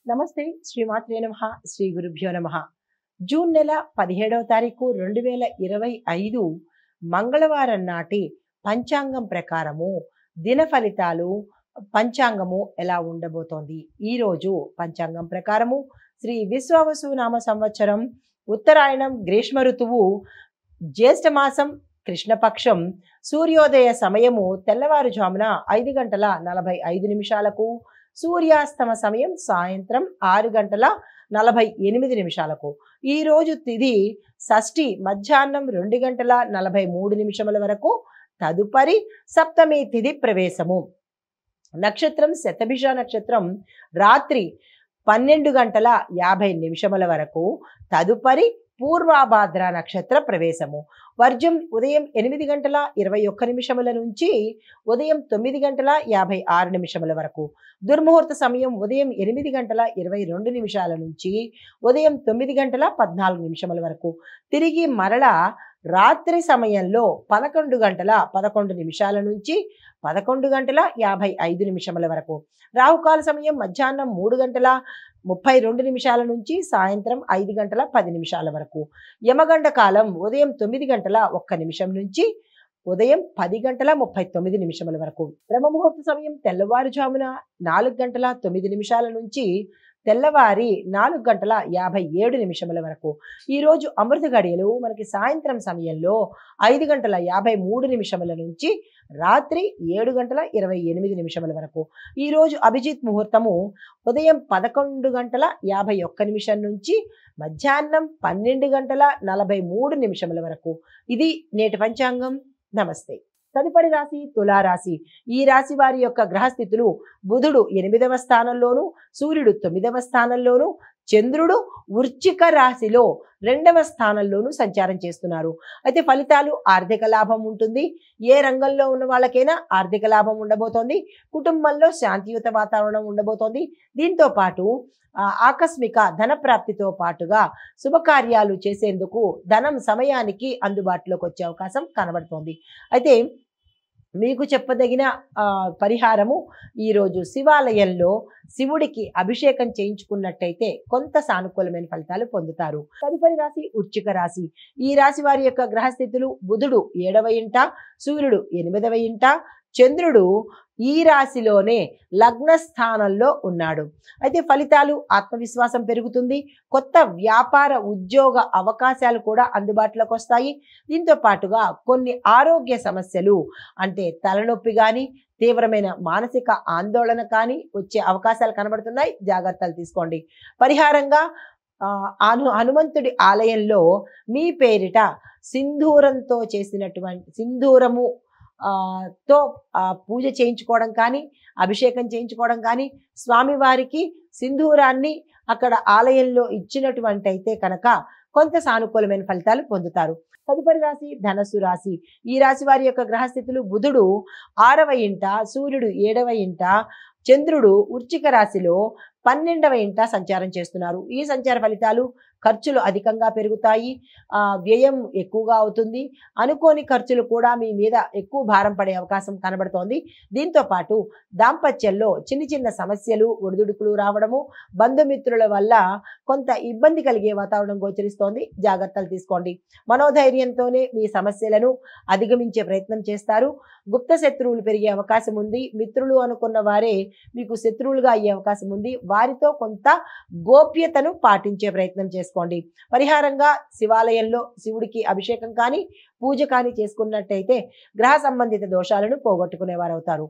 నమస్తే శ్రీమాత్రే నమః శ్రీ గురుభ్యో నమః జూన్ నెల 17వ తారీఖు 2025 మంగళవారం నాటి పంచాంగం ప్రకారము దిన ఫలితాలు పంచాంగము ఎలా ఉండబోతోంది. ఈ రోజు పంచాంగం ప్రకారము శ్రీ విశ్వావసు నామ సంవత్సరం ఉత్తరాయణం గ్రీష్మ ఋతువు జ్యేష్ఠ మాసం కృష్ణపక్షం సూర్యోదయ సమయము తెల్లవారుజామున 5:45 సూర్యాస్తమ సమయం సాయంత్రం 6:48 ఈ రోజు తిథి షష్ఠి మధ్యాహ్నం 2:43 వరకు. తదుపరి సప్తమి తిథి ప్రవేశము. నక్షత్రం శతభిష నక్షత్రం రాత్రి 12:50 వరకు. తదుపరి పూర్వాభాద్ర నక్షత్ర ప్రవేశము. వర్జం ఉదయం 8:21 నుంచి ఉదయం 9:56 వరకు. దుర్ముహూర్త సమయం ఉదయం 8:22 నుంచి ఉదయం 9:14 వరకు. తిరిగి మరలా రాత్రి సమయంలో 11:11 నుంచి 11:55 వరకు. రాహుకాల సమయం మధ్యాహ్నం 3:32 నుంచి సాయంత్రం 5:10 వరకు. యమగండ కాలం ఉదయం 9:01 నుంచి ఉదయం 10:39 వరకు. బ్రహ్మముహూర్త సమయం తెల్లవారుజామున 4:09 నుంచి తెల్లవారి 4:57 వరకు. ఈరోజు అమృత గడియలు మనకి సాయంత్రం సమయంలో 5:53 నుంచి రాత్రి 7:28 వరకు. ఈరోజు అభిజిత్ ముహూర్తము ఉదయం 11:51 నుంచి మధ్యాహ్నం 12:43 వరకు. ఇది నేటి పంచాంగం. నమస్తే. తదుపరి రాశి తులారాశి. ఈ రాశి వారి యొక్క గ్రహస్థితులు: బుధుడు 8వ స్థానంలోను, సూర్యుడు 9వ స్థానంలోను, చంద్రుడు వృశ్చిక రాశిలో 2వ స్థానంలోనూ సంచారం చేస్తున్నారు. అయితే ఫలితాలు ఆర్థిక లాభం ఉంటుంది. ఏ రంగంలో ఉన్న వాళ్ళకైనా ఆర్థిక లాభం ఉండబోతోంది. కుటుంబంలో శాంతియుత వాతావరణం ఉండబోతోంది. దీంతో పాటు ఆకస్మిక ధన ప్రాప్తితో పాటుగా శుభకార్యాలు చేసేందుకు ధనం సమయానికి అందుబాటులోకి వచ్చే అవకాశం కనబడుతోంది. అయితే మీకు చెప్పదగిన పరిహారము, ఈరోజు శివాలయంలో శివుడికి అభిషేకం చేయించుకున్నట్టయితే కొంత సానుకూలమైన ఫలితాలు పొందుతారు. తదుపరి రాశి వృశ్చిక రాశి. ఈ రాశి వారి యొక్క గ్రహస్థితులు: బుధుడు 7వ ఇంట, సూర్యుడు 8వ ఇంట, చంద్రుడు ఈ రాశిలోనే లగ్న స్థానంలో ఉన్నాడు. అయితే ఫలితాలు: ఆత్మవిశ్వాసం పెరుగుతుంది. కొత్త వ్యాపార ఉద్యోగ అవకాశాలు కూడా అందుబాటులోకి వస్తాయి. దీంతో పాటుగా కొన్ని ఆరోగ్య సమస్యలు, అంటే తలనొప్పి కానీ తీవ్రమైన మానసిక ఆందోళన కానీ వచ్చే అవకాశాలు కనబడుతున్నాయి. జాగ్రత్తలు తీసుకోండి. పరిహారంగా హనుమంతుడి ఆలయంలో మీ పేరిట సింధూరంతో చేసినటువంటి సింధూరము తో పూజ చేయించుకోవడం కానీ, అభిషేకం చేయించుకోవడం కానీ, స్వామివారికి సింధూరాన్ని అక్కడ ఆలయంలో ఇచ్చినటువంటి అయితే కనుక కొంత సానుకూలమైన ఫలితాలు పొందుతారు. తదుపరి రాశి ధనస్సు రాశి. ఈ రాశి వారి యొక్క గ్రహస్థితులు: బుధుడు 6వ ఇంట, సూర్యుడు 7వ ఇంట, చంద్రుడు వృశ్చిక రాశిలో 12వ ఇంట సంచారం చేస్తున్నారు. ఈ సంచార ఫలితాలు: ఖర్చులు అధికంగా పెరుగుతాయి, వ్యయం ఎక్కువగా అవుతుంది, అనుకోని ఖర్చులు కూడా మీ మీద ఎక్కువ భారం పడే అవకాశం కనబడుతోంది. దీంతో పాటు దాంపత్యంలో చిన్న చిన్న సమస్యలు, ఒడిదుడుకులు రావడము, బంధుమిత్రుల వల్ల కొంత ఇబ్బంది కలిగే వాతావరణం గోచరిస్తోంది. జాగ్రత్తలు తీసుకోండి. మనోధైర్యంతోనే మీ సమస్యలను అధిగమించే ప్రయత్నం చేస్తారు. గుప్త శత్రువులు పెరిగే అవకాశం ఉంది. మిత్రులు అనుకున్న వారే మీకు శత్రువులుగా అయ్యే అవకాశం ఉంది. వారితో కొంత గోప్యతను పాటించే ప్రయత్నం చేసుకోండి. పరిహారంగా శివాలయంలో శివుడికి అభిషేకం కానీ పూజ కానీ చేసుకున్నట్టయితే గ్రహ సంబంధిత దోషాలను పోగొట్టుకునేవారు అవుతారు.